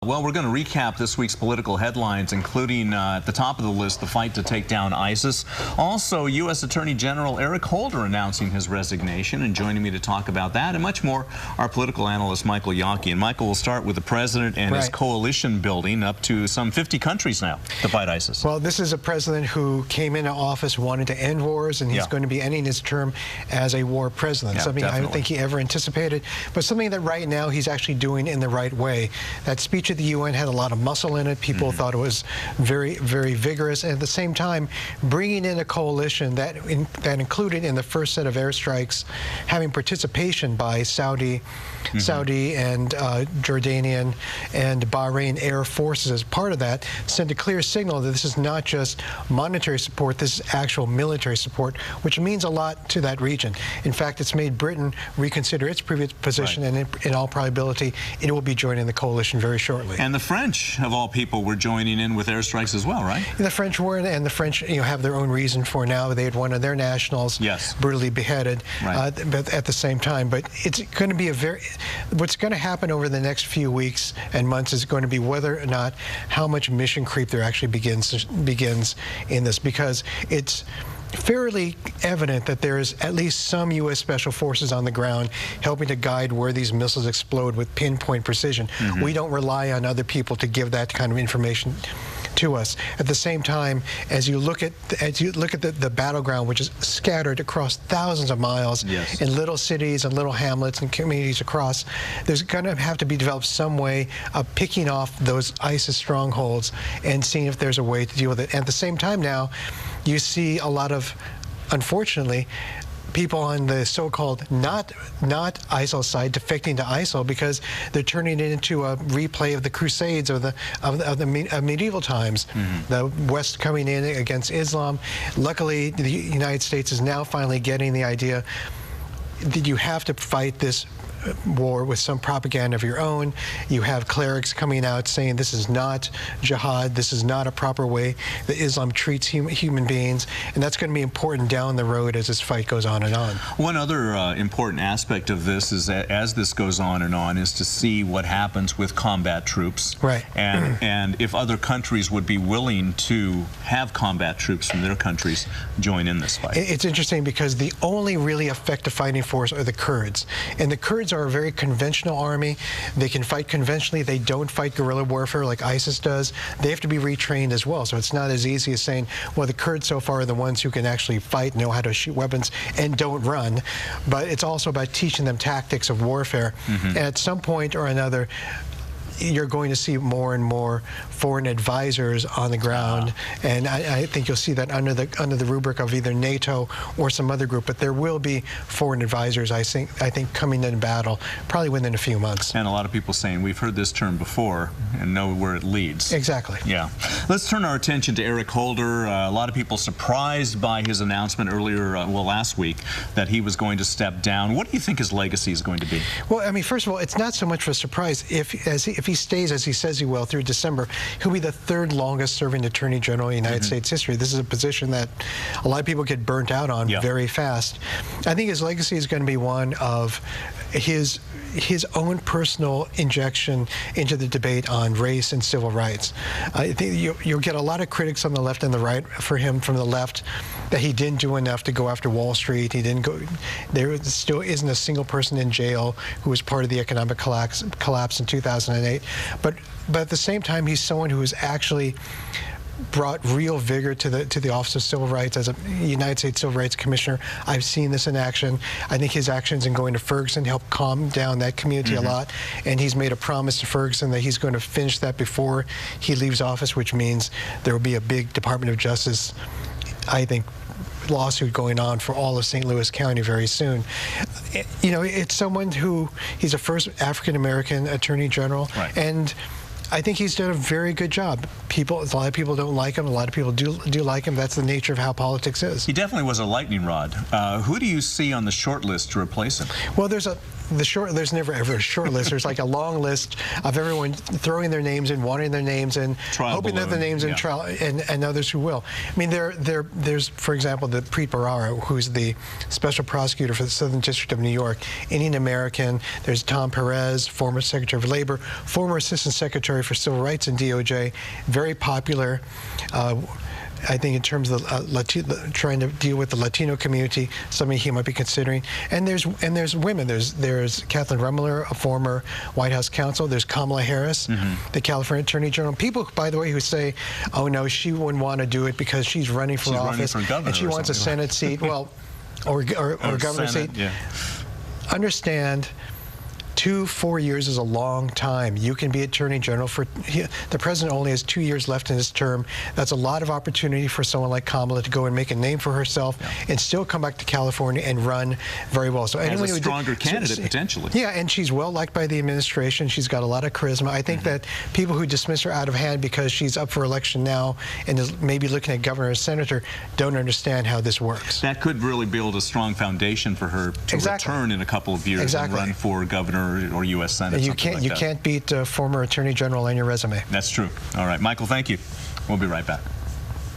Well, we're going to recap this week's political headlines, including at the top of the list, the fight to take down ISIS. Also, U.S. Attorney General Eric Holder announcing his resignation, and joining me to talk about that and much more, our political analyst, Michael Yaki. And Michael, will start with the president and his coalition building up to some 50 countries now to fight ISIS. Well, this is a president who came into office wanting to end wars, and he's going to be ending his term as a war president. Something I don't think he ever anticipated, but something that right now he's actually doing in the right way. That speech at the UN had a lot of muscle in it. People thought it was very, very vigorous, and at the same time, bringing in a coalition that included in the first set of airstrikes having participation by Saudi and Jordanian and Bahrain air forces as part of that, sent a clear signal that this is not just monetary support, this is actual military support, which means a lot to that region. In fact, it's made Britain reconsider its previous position, and in all probability, it will be joining the coalition very shortly. And the French, of all people, were joining in with airstrikes as well, right? The French were, and the French have their own reason for now. They had one of their nationals brutally beheaded but at the same time. But it's going to be what's going to happen over the next few weeks and months is going to be whether or not how much mission creep there actually begins in this, because it's fairly evident that there is at least some U.S. Special Forces on the ground helping to guide where these missiles explode with pinpoint precision. We don't rely on other people to give that kind of information to us. At the same time, as you look at the battleground, which is scattered across thousands of miles in little cities and little hamlets and communities across, there's going to have to be developed some way of picking off those ISIS strongholds and seeing if there's a way to deal with it. And at the same time now, you see a lot of, unfortunately, people on the so-called not ISIL side defecting to ISIL because they're turning it into a replay of the Crusades or of medieval times. The West coming in against Islam. Luckily, the United States is now finally getting the idea that you have to fight this war with some propaganda of your own. You have clerics coming out saying this is not jihad, this is not a proper way that Islam treats human beings, and that's going to be important down the road as this fight goes on and on. One other important aspect of this is that as this goes on and on is to see what happens with combat troops, and if other countries would be willing to have combat troops from their countries join in this fight. It's interesting because the only really effective fighting force are the Kurds, and the Kurds are a very conventional army. They can fight conventionally. They don't fight guerrilla warfare like ISIS does. They have to be retrained as well. So it's not as easy as saying, well, the Kurds so far are the ones who can actually fight, know how to shoot weapons, and don't run. But it's also about teaching them tactics of warfare. And at some point or another, you're going to see more and more foreign advisors on the ground, and I think you'll see that under the rubric of either NATO or some other group. But there will be foreign advisors, I think, coming in battle probably within a few months. And a lot of people saying we've heard this term before and know where it leads. Exactly. Yeah. Let's turn our attention to Eric Holder. A lot of people surprised by his announcement earlier, last week, that he was going to step down. What do you think his legacy is going to be? Well, I mean, first of all, it's not so much of a surprise if he stays as he says he will through December. He'll be the third longest serving Attorney General in United States history. This is a position that a lot of people get burnt out on very fast. I think his legacy is going to be one of his own personal injection into the debate on race and civil rights. I think you'll get a lot of critics on the left and the right for him from the left that he didn't do enough to go after Wall Street. He didn't go. There still isn't a single person in jail who was part of the economic collapse in 2008. But at the same time, he's someone who has actually brought real vigor to the Office of Civil Rights as a United States Civil Rights Commissioner. I've seen this in action. I think his actions in going to Ferguson helped calm down that community a lot, and he's made a promise to Ferguson that he's going to finish that before he leaves office, which means there will be a big Department of Justice, I think, lawsuit going on for all of St. Louis County very soon. You know, it's someone who, he's the first African-American Attorney General, and I think he's done a very good job. A lot of people don't like him. A lot of people do like him. That's the nature of how politics is. He definitely was a lightning rod. Who do you see on the short list to replace him? Well, there's never ever a short list. There's like a long list of everyone throwing their names in, wanting their names in, hoping that the names in trial, and others who will. I mean, there's, for example, the Preet Bharara, who's the special prosecutor for the Southern District of New York, Indian American. There's Tom Perez, former Secretary of Labor, former Assistant Secretary Secretary for Civil Rights in DOJ, very popular. I think in terms of trying to deal with the Latino community, something he might be considering. And there's women. There's Kathleen Rumler, a former White House counsel. There's Kamala Harris, the California Attorney General. People, by the way, who say, "Oh no, she wouldn't want to do it because she's running for office and she wants a Senate seat." Well, or governor seat. Yeah. Understand. 4 years is a long time. You can be Attorney General for, the president only has 2 years left in his term. That's a lot of opportunity for someone like Kamala to go and make a name for herself and still come back to California and run very well. So as a stronger candidate, potentially. Yeah, and she's well liked by the administration. She's got a lot of charisma. I think that people who dismiss her out of hand because she's up for election now and is maybe looking at governor or senator don't understand how this works. That could really build a strong foundation for her to return in a couple of years and run for governor or U.S. Senate. You can't beat former Attorney General on your resume. That's true. All right, Michael, thank you. We'll be right back.